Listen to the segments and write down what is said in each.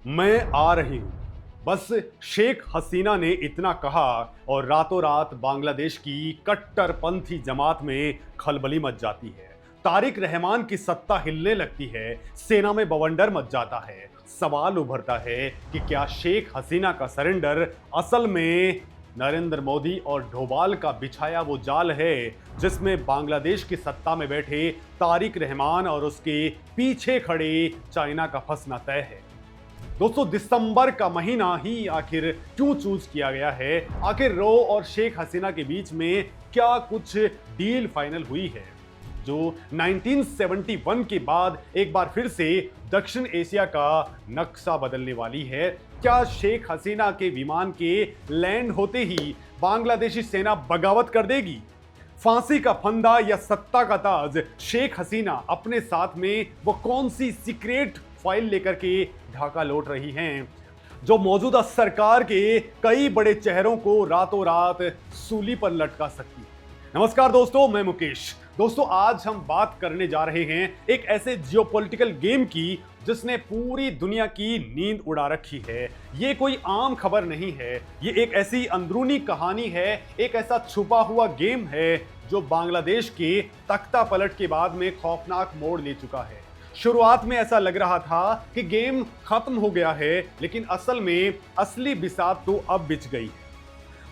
मैं आ रही हूं। बस शेख हसीना ने इतना कहा और रातों रात बांग्लादेश की कट्टरपंथी जमात में खलबली मच जाती है। तारिक रहमान की सत्ता हिलने लगती है, सेना में बवंडर मच जाता है। सवाल उभरता है कि क्या शेख हसीना का सरेंडर असल में नरेंद्र मोदी और डोभाल का बिछाया वो जाल है जिसमें बांग्लादेश की सत्ता में बैठे तारिक रहमान और उसके पीछे खड़े चाइना का फंसना तय है। दोस्तों, दिसंबर का महीना ही आखिर क्यों चूज किया गया है? आखिर रो और शेख हसीना के बीच में क्या कुछ डील फाइनल हुई है जो 1971 के बाद एक बार फिर से दक्षिण एशिया का नक्शा बदलने वाली है? क्या शेख हसीना के विमान के लैंड होते ही बांग्लादेशी सेना बगावत कर देगी? फांसी का फंदा या सत्ता का ताज? शेख हसीना अपने साथ में वो कौन सी सीक्रेट फाइल लेकर के ढाका लौट रही हैं जो मौजूदा सरकार के कई बड़े चेहरों को रातों रात सूली पर लटका सकती है? नमस्कार दोस्तों, मैं मुकेश। दोस्तों, आज हम बात करने जा रहे हैं एक ऐसे जियोपॉलिटिकल गेम की जिसने पूरी दुनिया की नींद उड़ा रखी है। ये कोई आम खबर नहीं है, ये एक ऐसी अंदरूनी कहानी है, एक ऐसा छुपा हुआ गेम है जो बांग्लादेश के तख्ता पलट के बाद में खौफनाक मोड़ ले चुका है। शुरुआत में ऐसा लग रहा था कि गेम खत्म हो गया है, लेकिन असल में असली बिसात तो अब बिछ गई है।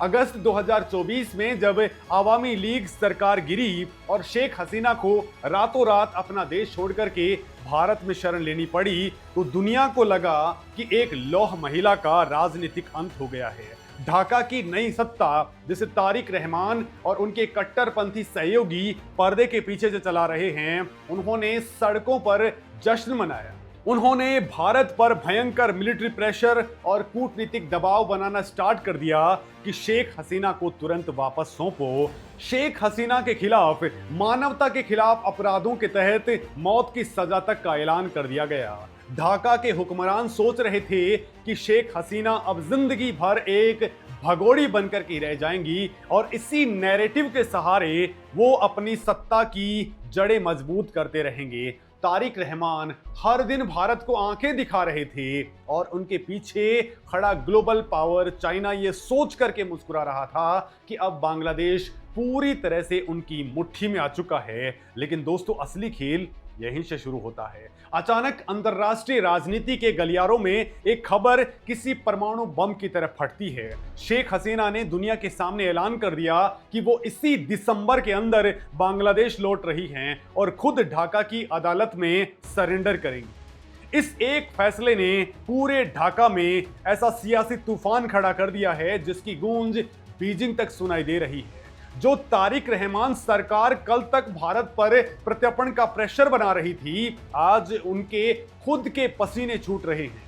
अगस्त 2024 में जब आवामी लीग सरकार गिरी और शेख हसीना को रातों रात अपना देश छोड़कर के भारत में शरण लेनी पड़ी, तो दुनिया को लगा कि एक लौह महिला का राजनीतिक अंत हो गया है। ढाका की नई सत्ता, जिसे तारिक रहमान और उनके कट्टरपंथी सहयोगी पर्दे के पीछे से चला रहे हैं, उन्होंने सड़कों पर जश्न मनाया। उन्होंने भारत पर भयंकर मिलिट्री प्रेशर और कूटनीतिक दबाव बनाना स्टार्ट कर दिया कि शेख हसीना को तुरंत वापस सौंपो। शेख हसीना के खिलाफ, मानवता के खिलाफ अपराधों के तहत मौत की सजा तक का ऐलान कर दिया गया। ढाका के हुक्मरान सोच रहे थे कि शेख हसीना अब जिंदगी भर एक भगोड़ी बनकर के रह जाएंगी और इसी नैरेटिव के सहारे वो अपनी सत्ता की जड़ें मजबूत करते रहेंगे। तारिक रहमान हर दिन भारत को आंखें दिखा रहे थे और उनके पीछे खड़ा ग्लोबल पावर चाइना ये सोच करके मुस्कुरा रहा था कि अब बांग्लादेश पूरी तरह से उनकी मुट्ठी में आ चुका है। लेकिन दोस्तों, असली खेल यहीं से शुरू होता है। अचानक अंतरराष्ट्रीय राजनीति के गलियारों में एक खबर किसी परमाणु बम की तरह फटती है। शेख हसीना ने दुनिया के सामने ऐलान कर दिया कि वो इसी दिसंबर के अंदर बांग्लादेश लौट रही हैं और खुद ढाका की अदालत में सरेंडर करेंगी। इस एक फैसले ने पूरे ढाका में ऐसा सियासी तूफान खड़ा कर दिया है जिसकी गूंज बीजिंग तक सुनाई दे रही है। जो तारिक रहमान सरकार कल तक भारत पर प्रत्यर्पण का प्रेशर बना रही थी, आज उनके खुद के पसीने छूट रहे हैं।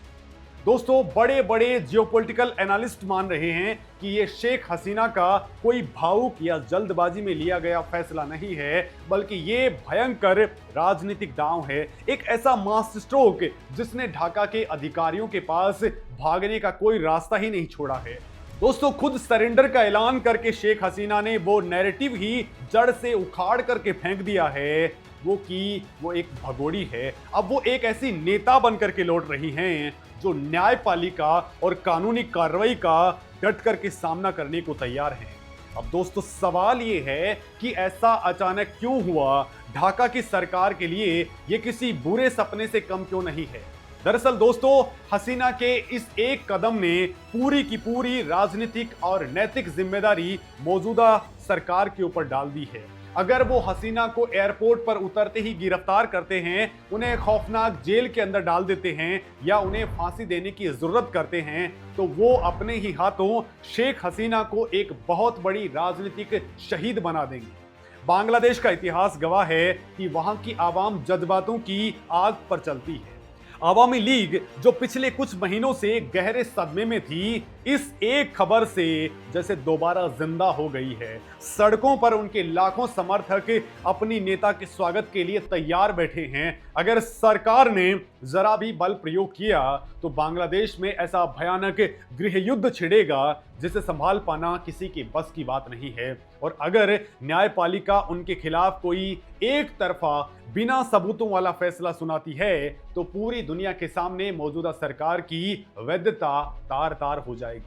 दोस्तों, बड़े बड़े जियोपॉलिटिकल एनालिस्ट मान रहे हैं कि ये शेख हसीना का कोई भावुक या जल्दबाजी में लिया गया फैसला नहीं है, बल्कि ये भयंकर राजनीतिक दांव है। एक ऐसा मास्टर स्ट्रोक जिसने ढाका के अधिकारियों के पास भागने का कोई रास्ता ही नहीं छोड़ा है। दोस्तों, खुद सरेंडर का ऐलान करके शेख हसीना ने वो नैरेटिव ही जड़ से उखाड़ करके फेंक दिया है वो एक भगोड़ी है। अब वो एक ऐसी नेता बनकर के लौट रही हैं जो न्यायपालिका और कानूनी कार्रवाई का डट करके सामना करने को तैयार हैं। अब दोस्तों, सवाल ये है कि ऐसा अचानक क्यों हुआ? ढाका की सरकार के लिए ये किसी बुरे सपने से कम क्यों नहीं है? दरअसल दोस्तों, हसीना के इस एक कदम ने पूरी की पूरी राजनीतिक और नैतिक जिम्मेदारी मौजूदा सरकार के ऊपर डाल दी है। अगर वो हसीना को एयरपोर्ट पर उतरते ही गिरफ्तार करते हैं, उन्हें खौफनाक जेल के अंदर डाल देते हैं या उन्हें फांसी देने की जरूरत करते हैं, तो वो अपने ही हाथों शेख हसीना को एक बहुत बड़ी राजनीतिक शहीद बना देंगे। बांग्लादेश का इतिहास गवाह है कि वहां की आवाम जज्बातों की आग पर चलती है। आवामी लीग, जो पिछले कुछ महीनों से गहरे सदमे में थी, इस एक खबर से जैसे दोबारा जिंदा हो गई है। सड़कों पर उनके लाखों समर्थक अपनी नेता के स्वागत के लिए तैयार बैठे हैं। अगर सरकार ने जरा भी बल प्रयोग किया तो बांग्लादेश में ऐसा भयानक गृह युद्ध छिड़ेगा जिसे संभाल पाना किसी के बस की बात नहीं है। और अगर न्यायपालिका उनके खिलाफ कोई एक तरफा बिना सबूतों वाला फैसला सुनाती है तो पूरी दुनिया के सामने मौजूदा सरकार की वैधता तार तार हो जाएगी।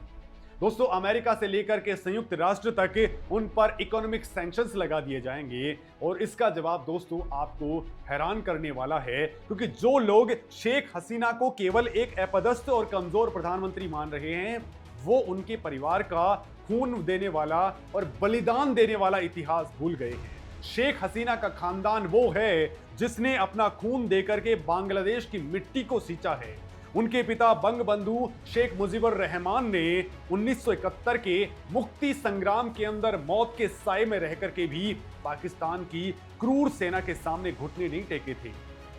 दोस्तों, अमेरिका से लेकर के संयुक्त राष्ट्र तक उन पर इकोनॉमिक सैंक्शंस लगा दिए जाएंगे और इसका जवाब दोस्तों आपको हैरान करने वाला है, क्योंकि जो लोग शेख हसीना को केवल एक अपदस्थ और कमजोर प्रधानमंत्री मान रहे हैं वो उनके परिवार का खून देने वाला और बलिदान देने वाला इतिहास भूल गए हैं। शेख हसीना का खानदान वो है जिसने अपना खून देकर के बांग्लादेश की मिट्टी को सींचा है। उनके पिता बंगबंधु शेख मुजीबुर रहमान ने 1971 के मुक्ति संग्राम के अंदर मौत के साए में रह करके भी पाकिस्तान की क्रूर सेना के सामने घुटने नहीं टेके थे।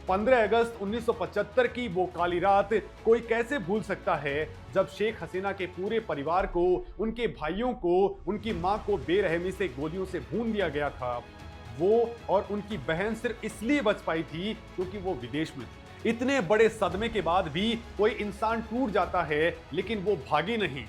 15 अगस्त 1975 की वो काली रात कोई कैसे भूल सकता है जब शेख हसीना के पूरे परिवार को, उनके भाइयों को, उनकी मां को बेरहमी से गोलियों से भून दिया गया था। वो और उनकी बहन सिर्फ इसलिए बच पाई थी क्योंकि वो विदेश में थी। इतने बड़े सदमे के बाद भी कोई इंसान टूट जाता है लेकिन वो भागी नहीं।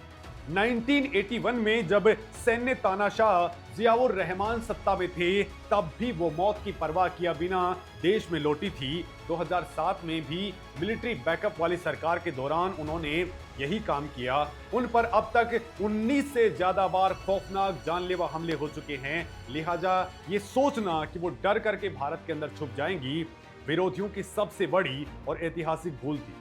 1981 में जब सैन्य तानाशाह जियाउर रहमान सत्ता में थे तब भी वो मौत की परवाह किया बिना देश में लौटी थी। 2007 में भी मिलिट्री बैकअप वाली सरकार के दौरान उन्होंने यही काम किया। उन पर अब तक 19 से ज्यादा बार खौफनाक जानलेवा हमले हो चुके हैं। लिहाजा ये सोचना कि वो डर करके भारत के अंदर छुप जाएंगी विरोधियों की सबसे बड़ी और ऐतिहासिक भूल थी।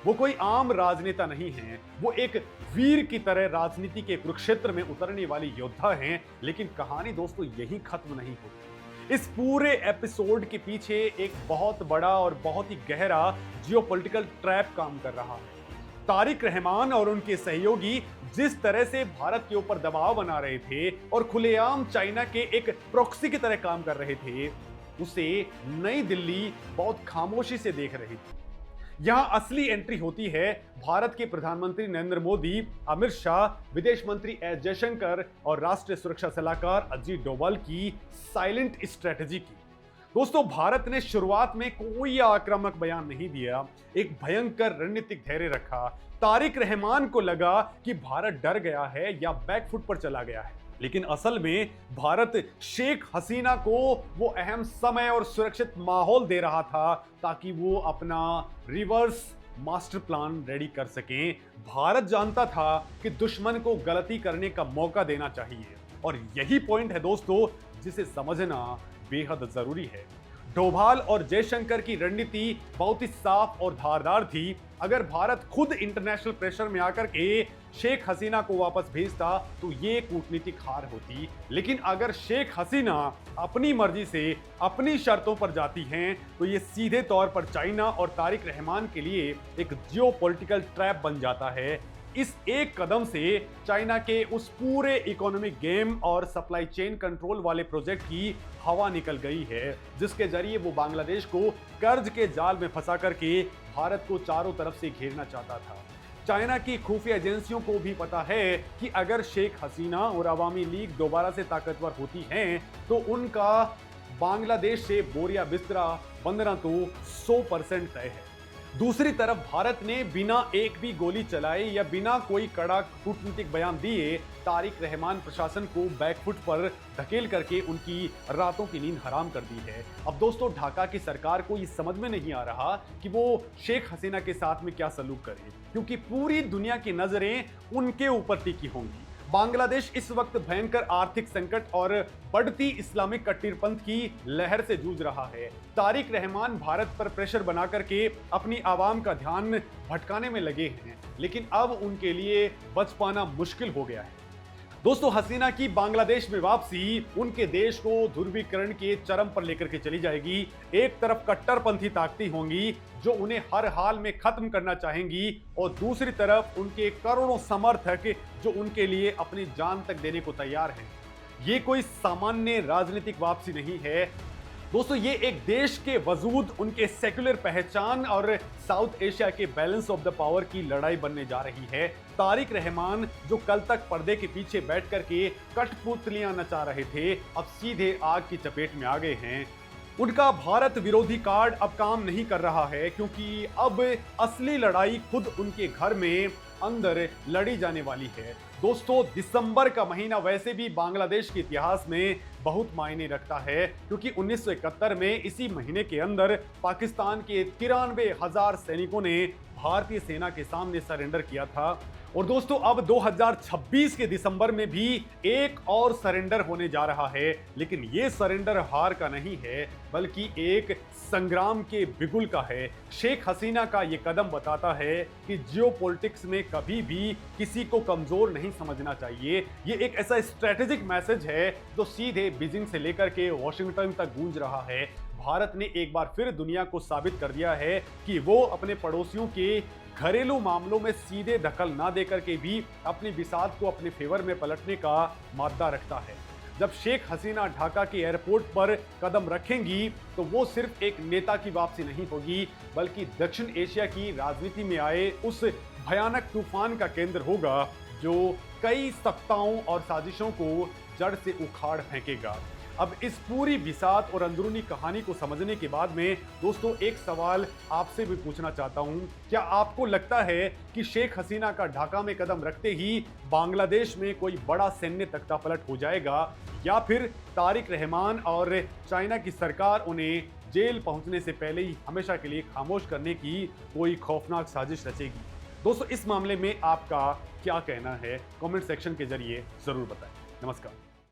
वो कोई आम राजनेता नहीं है, वो एक वीर की तरह राजनीति के कुरुक्षेत्र में उतरने वाली योद्धा हैं। लेकिन कहानी दोस्तों यही खत्म नहीं होती। इस पूरे एपिसोड के पीछे एक बहुत बड़ा और बहुत ही गहरा जियोपॉलिटिकल ट्रैप काम कर रहा है। तारिक रहमान और उनके सहयोगी जिस तरह से भारत के ऊपर दबाव बना रहे थे और खुलेआम चाइना के एक प्रॉक्सी की तरह काम कर रहे थे, उसे नई दिल्ली बहुत खामोशी से देख रही थी। यहां असली एंट्री होती है भारत के प्रधानमंत्री नरेंद्र मोदी, अमित शाह, विदेश मंत्री एस जयशंकर और राष्ट्रीय सुरक्षा सलाहकार अजीत डोभाल की साइलेंट स्ट्रेटजी की। दोस्तों, भारत ने शुरुआत में कोई आक्रामक बयान नहीं दिया, एक भयंकर रणनीतिक धैर्य रखा। तारिक रहमान को लगा कि भारत डर गया है या बैकफुट पर चला गया है, लेकिन असल में भारत शेख हसीना को वो अहम समय और सुरक्षित माहौल दे रहा था ताकि वो अपना रिवर्स मास्टर प्लान रेडी कर सकें। भारत जानता था कि दुश्मन को गलती करने का मौका देना चाहिए और यही पॉइंट है दोस्तों जिसे समझना बेहद जरूरी है। डोभाल और जयशंकर की रणनीति बहुत ही साफ और धारदार थी। अगर भारत खुद इंटरनेशनल प्रेशर में आकर के शेख हसीना को वापस भेजता तो ये कूटनीतिक हार होती, लेकिन अगर शेख हसीना अपनी मर्जी से अपनी शर्तों पर जाती हैं तो ये सीधे तौर पर चाइना और तारिक रहमान के लिए एक जियोपॉलिटिकल ट्रैप बन जाता है। इस एक कदम से चाइना के उस पूरे इकोनॉमिक गेम और सप्लाई चेन कंट्रोल वाले प्रोजेक्ट की हवा निकल गई है, जिसके जरिए वो बांग्लादेश को कर्ज के जाल में फंसा करके भारत को चारों तरफ से घेरना चाहता था। चाइना की खुफिया एजेंसियों को भी पता है कि अगर शेख हसीना और अवामी लीग दोबारा से ताकतवर होती हैं तो उनका बांग्लादेश से बोरिया बिस्तरा बंधना तो 100% तय है। दूसरी तरफ भारत ने बिना एक भी गोली चलाए या बिना कोई कड़ा कूटनीतिक बयान दिए तारिक रहमान प्रशासन को बैकफुट पर धकेल करके उनकी रातों की नींद हराम कर दी है। अब दोस्तों, ढाका की सरकार को ये समझ में नहीं आ रहा कि वो शेख हसीना के साथ में क्या सलूक करे, क्योंकि पूरी दुनिया की नजरें उनके ऊपर टिकी होंगी। बांग्लादेश इस वक्त भयंकर आर्थिक संकट और बढ़ती इस्लामिक कट्टरपंथ की लहर से जूझ रहा है। तारिक रहमान भारत पर प्रेशर बना करके अपनी आवाम का ध्यान भटकाने में लगे हैं, लेकिन अब उनके लिए बच पाना मुश्किल हो गया है। दोस्तों, हसीना की बांग्लादेश में वापसी उनके देश को ध्रुवीकरण के चरम पर लेकर के चली जाएगी। एक तरफ कट्टरपंथी ताकतें होंगी जो उन्हें हर हाल में खत्म करना चाहेंगी और दूसरी तरफ उनके करोड़ों समर्थक जो उनके लिए अपनी जान तक देने को तैयार हैं। ये कोई सामान्य राजनीतिक वापसी नहीं है, दोस्तों ये एक देश के वजूद, उनके सेक्युलर पहचान और साउथ एशिया के बैलेंस ऑफ द पावर की लड़ाई बनने जा रही है। तारिक रहमान जो कल तक पर्दे के पीछे बैठ कर के कठपुतलियां नचा रहे थे, अब सीधे आग की चपेट में आ गए हैं। उनका भारत विरोधी कार्ड अब काम नहीं कर रहा है, क्योंकि अब असली लड़ाई खुद उनके घर में अंदर लड़ी जाने वाली है। दोस्तों दिसंबर का महीना वैसे भी बांग्लादेश के इतिहास में बहुत मायने रखता है, क्योंकि 1971 में इसी महीने के अंदर पाकिस्तान के 93,000 सैनिकों ने भारतीय सेना के सामने सरेंडर किया था। और दोस्तों अब 2026 के दिसंबर में भी एक और सरेंडर होने जा रहा है, लेकिन ये सरेंडर हार का नहीं है बल्कि एक संग्राम के बिगुल का है। शेख हसीना का ये कदम बताता है कि जियोपॉलिटिक्स में कभी भी किसी को कमजोर नहीं समझना चाहिए। ये एक ऐसा स्ट्रेटेजिक मैसेज है जो सीधे बीजिंग से लेकर के वॉशिंगटन तक गूंज रहा है। भारत ने एक बार फिर दुनिया को साबित कर दिया है कि वो अपने पड़ोसियों के घरेलू मामलों में सीधे दखल ना देकर के भी अपनी बिसात को अपने फेवर में पलटने का मादा रखता है। जब शेख हसीना ढाका के एयरपोर्ट पर कदम रखेंगी तो वो सिर्फ एक नेता की वापसी नहीं होगी, बल्कि दक्षिण एशिया की राजनीति में आए उस भयानक तूफान का केंद्र होगा जो कई सत्ताओं और साजिशों को जड़ से उखाड़ फेंकेगा। अब इस पूरी बिसात और अंदरूनी कहानी को समझने के बाद में दोस्तों एक सवाल आपसे भी पूछना चाहता हूं, क्या आपको लगता है कि शेख हसीना का ढाका में कदम रखते ही बांग्लादेश में कोई बड़ा सैन्य तख्तापलट हो जाएगा, या फिर तारिक रहमान और चाइना की सरकार उन्हें जेल पहुंचने से पहले ही हमेशा के लिए खामोश करने की कोई खौफनाक साजिश रचेगी? दोस्तों इस मामले में आपका क्या कहना है, कमेंट सेक्शन के जरिए जरूर बताएं। नमस्कार।